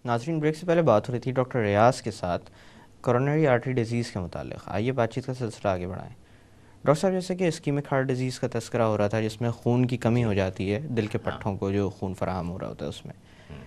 ناظرین، بریک سے پہلے بات ہو رہی تھی ڈاکٹر ریاض کے ساتھ کورونری آرٹری ڈیزیز کے متعلق. آئیے بات چیت کا سلسلہ آگے بڑھائیں. ڈاکٹر صاحب، جیسے کہ اسکیمک ہارٹ ڈیزیز کا تذکرہ ہو رہا تھا جس میں خون کی کمی جی. ہو جاتی ہے، دل کے ہاں. پٹھوں کو جو خون فراہم ہو رہا ہوتا ہے اس میں. ہوں.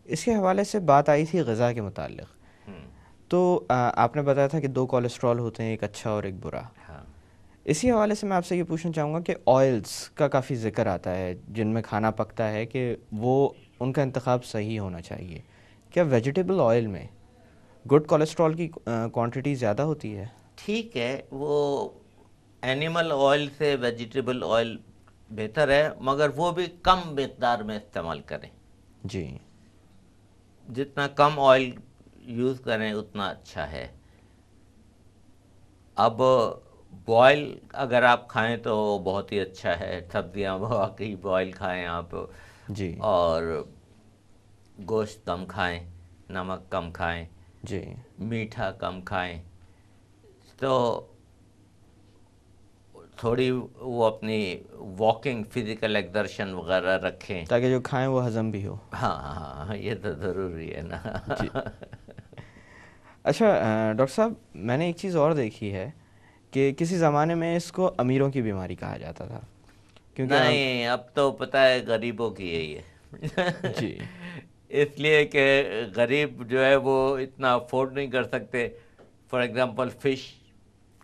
اس کے حوالے سے بات آئی تھی غذا کے متعلق. ہوں. تو آپ نے بتایا تھا کہ 2 کولیسٹرول ہوتے ہیں، ایک اچھا اور ایک برا. ہاں. اسی حوالے سے میں آپ سے یہ پوچھنا چاہوں گا کہ آئلس کا کافی ذکر آتا ہے جن میں کھانا پکتا ہے کہ وہ ان کا انتخاب صحیح ہونا چاہیے. کیا ویجیٹیبل آئل میں گڈ کولیسٹرول کی کوانٹٹی زیادہ ہوتی ہے؟ ٹھیک ہے، وہ اینیمل آئل سے ویجیٹیبل آئل بہتر ہے، مگر وہ بھی کم مقدار میں استعمال کریں. جی. جتنا کم آئل یوز کریں اتنا اچھا ہے. اب بوائل اگر آپ کھائیں تو بہت ہی اچھا ہے، سبزیاں واقعی بوائل کھائیں آپ، جی. اور گوشت کم کھائیں، نمک کم کھائیں، جی. میٹھا کم کھائیں. تو تھوڑی وہ اپنی واکنگ فزیکل ایگزرشن وغیرہ رکھیں. تاکہ جو کھائیں وہ ہضم بھی ہو. ہاں ہاں ہاں، یہ تو ضروری ہے نا. جی. اچھا ڈاکٹر صاحب، میں نے ایک چیز اور دیکھی ہے کہ کسی زمانے میں اس کو امیروں کی بیماری کہا جاتا تھا کیونکہ نہیں، اب تو پتہ ہے غریبوں کی یہی ہے. جی. اس لیے کہ غریب جو ہے وہ اتنا افورڈ نہیں کر سکتے. فار ایگزامپل فش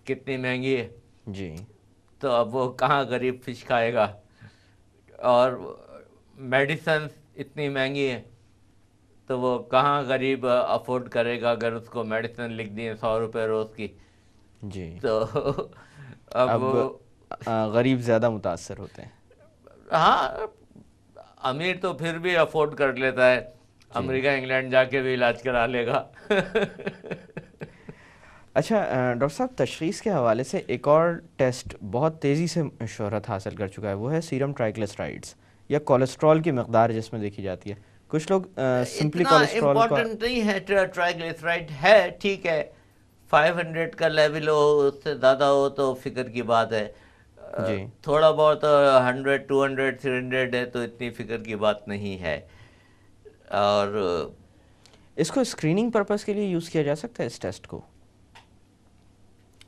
کتنی مہنگی ہے، جی. تو اب وہ کہاں غریب فش کھائے گا. اور میڈیسنس اتنی مہنگی ہے تو وہ کہاں غریب افورڈ کرے گا اگر اس کو میڈیسن لکھ دی 100 روپے روز کی. جی. تو اب اب غریب زیادہ متاثر ہوتے ہیں. ہاں، امیر تو پھر بھی افورڈ کر لیتا ہے، جی. امریکہ انگلینڈ جا کے بھی علاج کرا لے گا. اچھا ڈاکٹر صاحب، تشخیص کے حوالے سے ایک اور ٹیسٹ بہت تیزی سے شہرت حاصل کر چکا ہے، وہ ہے سیرم ٹرائیگلیسرائڈس یا کولیسٹرول کی مقدار جس میں دیکھی جاتی ہے. کچھ لوگ سمپلی اتنا کولیسٹرول کا. امپورٹنٹ نہیں ہے. ٹرائیگلیسرائڈ ہے ٹھیک ہے، 500 کا لیول ہو، اس سے زیادہ ہو تو فکر کی بات ہے. جی. تھوڑا بہت 100 200 300 ہے تو اتنی فکر کی بات نہیں ہے. اور اس کو اسکریننگ پرپس کے لیے یوز کیا جا سکتا ہے اس ٹیسٹ کو؟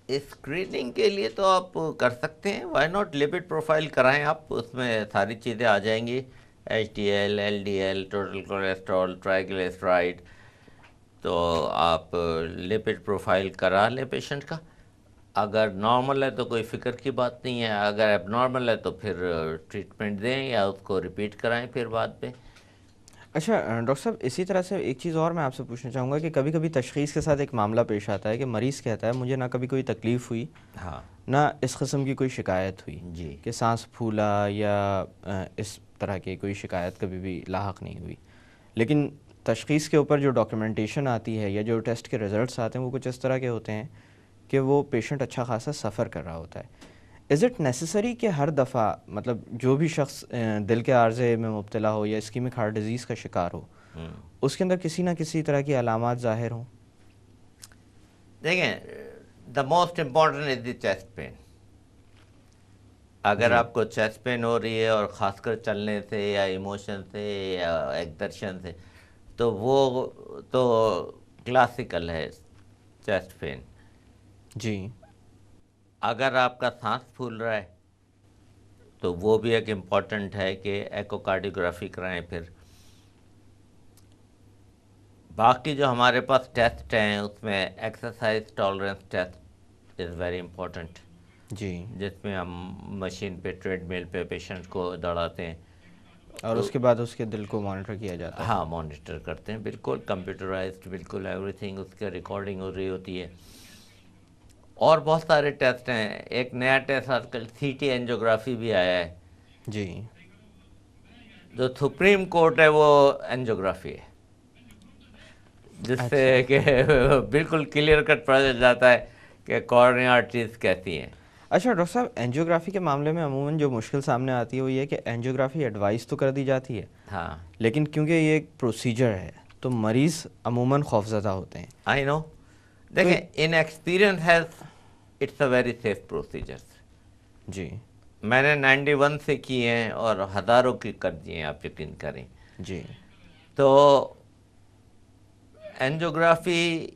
اسکریننگ کے لیے تو آپ کر سکتے ہیں، وائی ناٹ. لپڈ پروفائل کرائیں آپ، اس میں ساری چیزیں آ جائیں گی، H D L, L D L, total cholesterol, triglyceride. تو آپ لپڈ پروفائل کرا لیں پیشنٹ کا. اگر نارمل ہے تو کوئی فکر کی بات نہیں ہے، اگر ایب نارمل ہے تو پھر ٹریٹمنٹ دیں یا اس کو ریپیٹ کرائیں پھر بعد میں. اچھا ڈاکٹر صاحب، اسی طرح سے ایک چیز اور میں آپ سے پوچھنا چاہوں گا کہ کبھی کبھی تشخیص کے ساتھ ایک معاملہ پیش آتا ہے کہ مریض کہتا ہے مجھے نہ کبھی کوئی تکلیف ہوئی، ہاں. نہ اس قسم کی کوئی شکایت ہوئی جی. کہ سانس پھولا یا اس طرح کی کوئی شکایت کبھی بھی لاحق نہیں ہوئی، لیکن تشخیص کے اوپر جو ڈاکیومنٹیشن آتی ہے یا جو ٹیسٹ کے رزلٹس آتے ہیں وہ کچھ اس طرح کے ہوتے ہیں کہ وہ پیشنٹ اچھا خاصا سفر کر رہا ہوتا ہے. از اٹ نیسسری کہ ہر دفعہ مطلب جو بھی شخص دل کے عارضے میں مبتلا ہو یا اسکیمک ہارٹ ڈیزیز کا شکار ہو اس کے اندر کسی نہ کسی طرح کی علامات ظاہر ہوں؟ دیکھیں، the most important is the chest pain. اگر جی. آپ کو چیسٹ پین ہو رہی ہے اور خاص کر چلنے سے یا ایموشن سے یا ایکسرشن سے، تو وہ تو کلاسیکل ہے چیسٹ پین. جی. اگر آپ کا سانس پھول رہا ہے تو وہ بھی ایک امپورٹنٹ ہے کہ ایکو کارڈیوگرافی کرائیں. پھر باقی جو ہمارے پاس ٹیسٹ ہیں اس میں exercise tolerance test is very important, جی. جس میں ہم مشین پہ ٹریڈ مل پہ پیشنٹ کو دوڑاتے ہیں اور اس کے بعد اس کے دل کو مانیٹر کیا جاتا ہے. ہاں مانیٹر کرتے ہیں، بالکل کمپیوٹرائزڈ، بالکل ایوری تھنگ اس کے ریکارڈنگ ہو رہی ہوتی ہے. اور بہت سارے ٹیسٹ ہیں. ایک نیا ٹیسٹ آج کل سی ٹی اینجیوگرافی بھی آیا ہے. جی. جو سپریم کورٹ ہے وہ اینجیوگرافی ہے، جس سے اچھا. کہ بالکل کلیئر کٹ پتا جاتا ہے کہ کورونری آرٹریز کیسی ہیں. اچھا ڈاکٹر صاحب، اینجیوگرافی کے معاملے میں عموماً جو مشکل سامنے آتی ہے وہ یہ کہ اینجیوگرافی ایڈوائز تو کر دی جاتی ہے، ہاں، لیکن کیونکہ یہ ایک پروسیجر ہے تو مریض عموماً خوفزدہ ہوتے ہیں. آئی نو. تو دیکھیں، in experience has it's a very safe procedure. جی. میں نے 91 سے کی ہیں اور ہزاروں کی کر دی ہیں، آپ یقین کریں. جی. تو اینجیوگرافی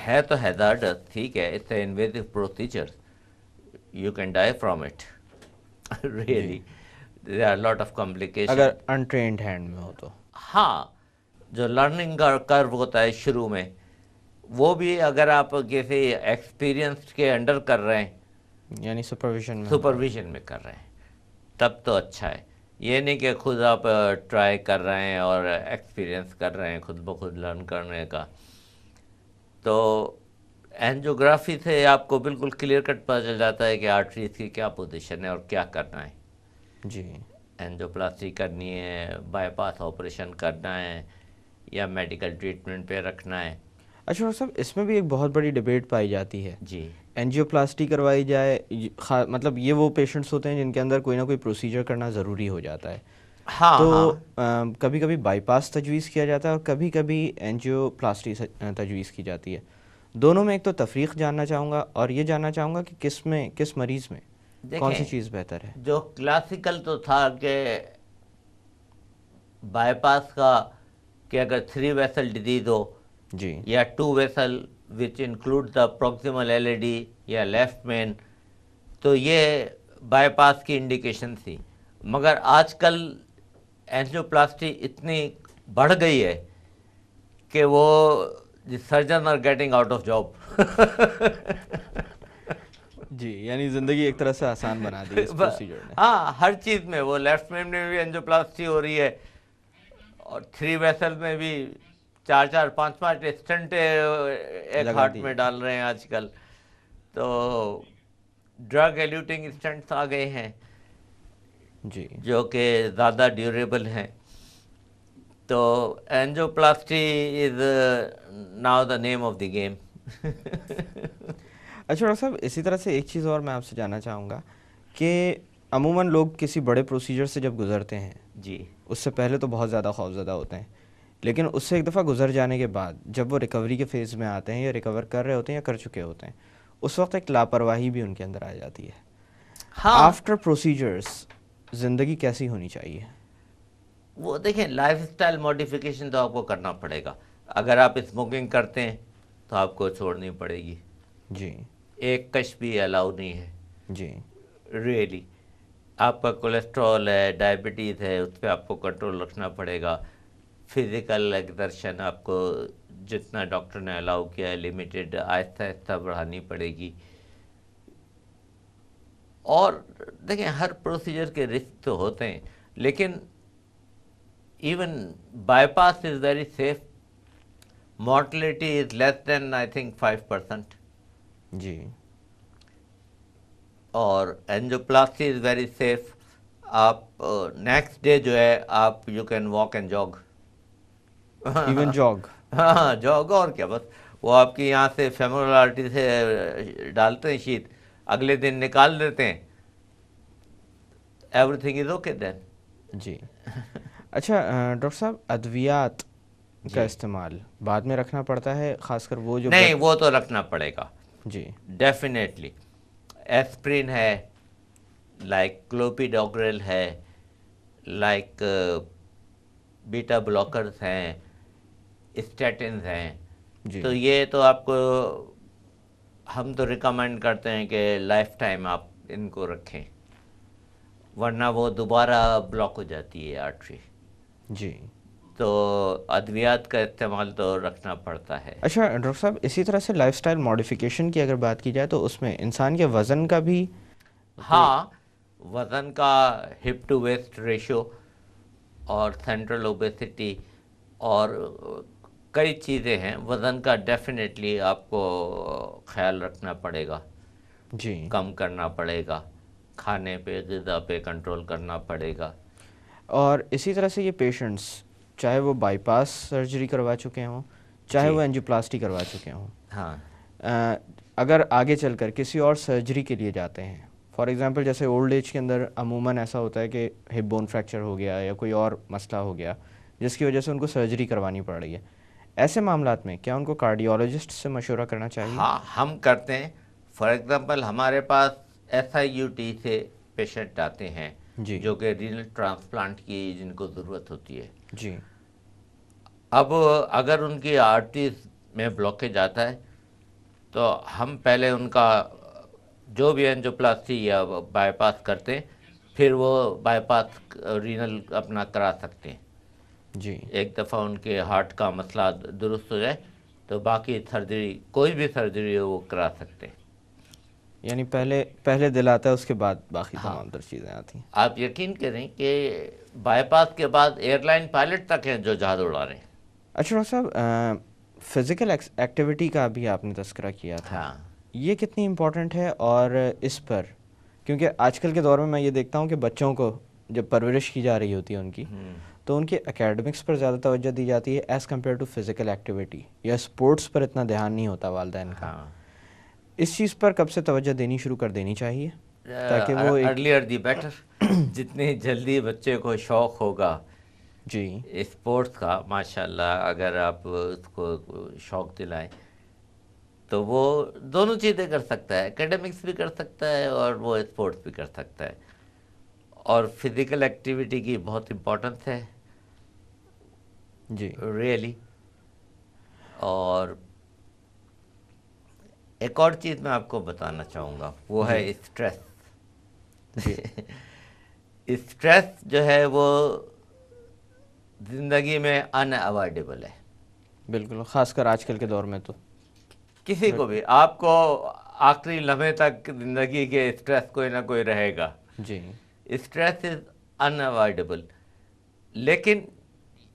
ہے تو ہیزارڈس، ٹھیک ہے، it's a invasive procedure, you can die from it really, there are lot of complication. اگر انٹرینڈ ہینڈ میں ہو تو. ہاں، جو لرننگ کا کرو ہوتا ہے شروع میں، وہ بھی اگر آپ کسی ایکسپیرئنس کے انڈر کر رہے ہیں، یعنی سپرویژن میں کر رہے ہیں، تب تو اچھا ہے. یہ نہیں کہ خود آپ ٹرائی کر رہے ہیں اور ایکسپیرئنس کر رہے ہیں خود بخود لرن کرنے کا. تو اینجیوگرافی سے آپ کو بالکل کلیئر کٹ پتہ چل جاتا ہے کہ آرٹریز کی کیا پوزیشن ہے اور کیا کرنا ہے. جی. اینجیوپلاسٹی کرنی ہے، بائی پاس آپریشن کرنا ہے، یا میڈیکل ٹریٹمنٹ پہ رکھنا ہے. اچھا ڈاکٹر صاحب، اس میں بھی ایک بہت بڑی ڈبیٹ پائی جاتی ہے. جی. اینجیوپلاسٹی کروائی جائے، مطلب یہ وہ پیشنٹس ہوتے ہیں جن کے اندر کوئی نہ کوئی پروسیجر کرنا ضروری ہو جاتا ہے. ہاں. تو کبھی کبھی بائی پاس تجویز کیا جاتا ہے اور کبھی کبھی اینجیوپلاسٹی تجویز کی جاتی ہے. دونوں میں ایک تو تفریق جاننا چاہوں گا اور یہ جاننا چاہوں گا کہ کس مریض میں کون سی چیز بہتر ہے. جو کلاسیکل تو تھا کہ بائی پاس کا، کہ اگر 3 ویسل ڈیزیز ہو، جی، یا 2 vessel which include the proximal L A D یا لیفٹ مین، تو یہ بائی پاس کی انڈیکیشن تھی. مگر آج کل اینجیوپلاسٹی اتنی بڑھ گئی ہے کہ وہ surgeon are getting out of job. جی، یعنی زندگی ایک طرح سے آسان بنا دی اس پروسیجر نے. ہاں، ہر چیز میں وہ لیفٹ مین میں بھی اینجیوپلاسٹی ہو رہی ہے، اور 3 ویسل میں بھی 4 5 اسٹنٹ ایک ہارٹ میں ڈال رہے ہیں آج کل. تو ڈرگ ایلیوٹنگ اسٹنٹس آ گئے ہیں جی، جو کہ زیادہ ڈیوریبل ہیں. تو angioplasty is now the name of the game. اچھا ڈاکٹر صاحب، اسی طرح سے ایک چیز اور میں آپ سے جاننا چاہوں گا کہ عموماً لوگ کسی بڑے پروسیجر سے جب گزرتے ہیں، جی، اس سے پہلے تو بہت زیادہ خوفزدہ ہوتے ہیں، لیکن اس سے ایک دفعہ گزر جانے کے بعد جب وہ ریکوری کے فیز میں آتے ہیں یا ریکور کر رہے ہوتے ہیں یا کر چکے ہوتے ہیں، اس وقت ایک لاپرواہی بھی ان کے اندر آ جاتی ہے. ہاں. آفٹر پروسیجرز زندگی کیسی ہونی چاہیے؟ وہ دیکھیں، لائف اسٹائل ماڈیفیکیشن تو آپ کو کرنا پڑے گا. اگر آپ اسموکنگ کرتے ہیں تو آپ کو چھوڑنی پڑے گی. جی. ایک کش بھی الاؤ نہیں ہے. جی. ریئلی. آپ کا کولیسٹرول ہے، ڈائبٹیز ہے، اس پہ آپ کو کنٹرول رکھنا پڑے گا. فزیکل ایگزرشن آپ کو جتنا ڈاکٹر نے الاؤ کیا ہے لمیٹیڈ، آہستہ آہستہ بڑھانی پڑے گی. اور دیکھیں، ہر پروسیجر کے رسک تو ہوتے ہیں، لیکن even bypass is very safe. Mortality is less than I think 5%. جی. اور اینجیوپلاسٹی از ویری سیف. آپ نیکسٹ ڈے جو ہے آپ you can walk and jog. Even jog. ہاں، جاگ. اور کیا، بس وہ آپ کی یہاں سے فیمورل آرٹری سے ڈالتے ہیں شیٹ، اگلے دن نکال دیتے ہیں. Everything is okay then. جی. اچھا ڈاکٹر صاحب، ادویات کا استعمال بعد میں رکھنا پڑتا ہے، خاص کر وہ جو نہیں، وہ تو رکھنا پڑے گا. جی. ڈیفینیٹلی. ایسپرین ہے، لائک کلوپیڈوگریل ہے، لائک بیٹا بلاکرز ہیں، اسٹیٹنز ہیں. جی. تو یہ تو آپ کو ہم تو ریکمینڈ کرتے ہیں کہ لائف ٹائم آپ ان کو رکھیں، ورنہ وہ دوبارہ بلاک ہو جاتی ہے آرٹری. جی. تو ادویات کا استعمال تو رکھنا پڑتا ہے. اچھا ڈاکٹر صاحب، اسی طرح سے لائف سٹائل ماڈیفیکیشن کی اگر بات کی جائے تو اس میں انسان کے وزن کا بھی. ہاں، وزن کا ہپ ٹو ویسٹ ریشو اور سینٹرل اوبیسٹی اور کئی چیزیں ہیں. وزن کا ڈیفینیٹلی آپ کو خیال رکھنا پڑے گا. جی. کم کرنا پڑے گا، کھانے پہ، غذا پہ کنٹرول کرنا پڑے گا. اور اسی طرح سے یہ پیشنٹس چاہے وہ بائی پاس سرجری کروا چکے ہوں، چاہے وہ اینجیوپلاسٹی کروا چکے ہوں، ہاں، اگر آگے چل کر کسی اور سرجری کے لیے جاتے ہیں، فار ایگزامپل جیسے اولڈ ایج کے اندر عموماً ایسا ہوتا ہے کہ ہپ بون فریکچر ہو گیا یا کوئی اور مسئلہ ہو گیا جس کی وجہ سے ان کو سرجری کروانی پڑ رہی ہے، ایسے معاملات میں کیا ان کو کارڈیولوجسٹ سے مشورہ کرنا چاہیے؟ ہاں، ہم کرتے ہیں. فار ایگزامپل ہمارے پاس SIUT سے پیشنٹ آتے ہیں جی. جو کہ رینل ٹرانسپلانٹ کی جن کو ضرورت ہوتی ہے. جی. اب اگر ان کی آرٹریز میں بلاکیج آتا ہے تو ہم پہلے ان کا جو بھی اینجیوپلاسٹی یا بائی پاس کرتے ہیں، پھر وہ بائی پاس رینل اپنا کرا سکتے ہیں. جی ایک دفعہ ان کے ہارٹ کا مسئلہ درست ہو جائے تو باقی سرجری، کوئی بھی سرجری ہو وہ کرا سکتے ہیں. یعنی پہلے دل آتا ہے، اس کے بعد باقی ہاں، تمام تر چیزیں آتی ہیں. آپ یقین کریں کہ بائی پاس کے بعد ایئر لائن پائلٹ تک ہیں جو جہاز اڑا رہے ہیں. اچھا ڈاکٹر صاحب، فزیکل ایکٹیویٹی کا بھی آپ نے تذکرہ کیا تھا، ہاں، یہ کتنی امپورٹنٹ ہے؟ اور اس پر کیونکہ آج کل کے دور میں یہ دیکھتا ہوں کہ بچوں کو جب پرورش کی جا رہی ہوتی ہے ان کی، تو ان کے اکیڈمکس پر زیادہ توجہ دی جاتی ہے as compare to physical activity, یا اسپورٹس پر اتنا دھیان نہیں ہوتا والدین کا. ہاں. اس چیز پر کب سے توجہ دینی شروع کر دینی چاہیے تاکہ وہ ایک ارلیئر دی بیٹر. جتنی جلدی بچے کو شوق ہوگا جی اسپورٹس کا، ماشاء اللہ اگر آپ اس کو شوق دلائیں تو وہ دونوں چیزیں کر سکتا ہے، اکیڈمکس بھی کر سکتا ہے اور وہ اسپورٹس بھی کر سکتا ہے. اور فزیکل ایکٹیویٹی کی بہت امپورٹنس ہے جی ریئلی. اور ایک اور چیز میں آپ کو بتانا چاہوں گا، وہ ہے جی اسٹریس. جی اسٹریس جو ہے وہ زندگی میں ان اوائڈیبل ہے. بالکل، خاص کر آج کل کے دور میں تو کسی کو بھی، آپ کو آخری لمحے تک زندگی کے اسٹریس کوئی نہ کوئی رہے گا. جی اسٹریس از ان اوائڈیبل، لیکن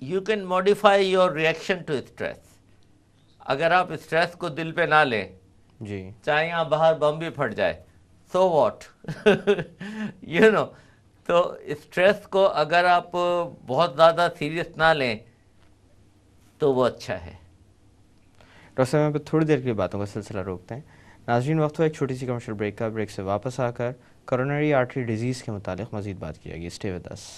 you can modify your reaction to stress. اگر آپ اسٹریس کو دل پہ نہ لیں، جی چاہے یہاں باہر بم بھی پھٹ جائے، سو واٹ. You know. تو اسٹریس کو اگر آپ بہت زیادہ سیریس نہ لیں تو وہ اچھا ہے. ڈاکٹر صاحب یہاں پہ تھوڑی دیر کے لیے باتوں کا سلسلہ روکتے ہیں. ناظرین، وقت ہوا ایک چھوٹی سی کمرشل بریک کا. بریک سے واپس آ کر کورونری آرٹری ڈیزیز کے متعلق مزید بات کی جائے گی. Stay with us.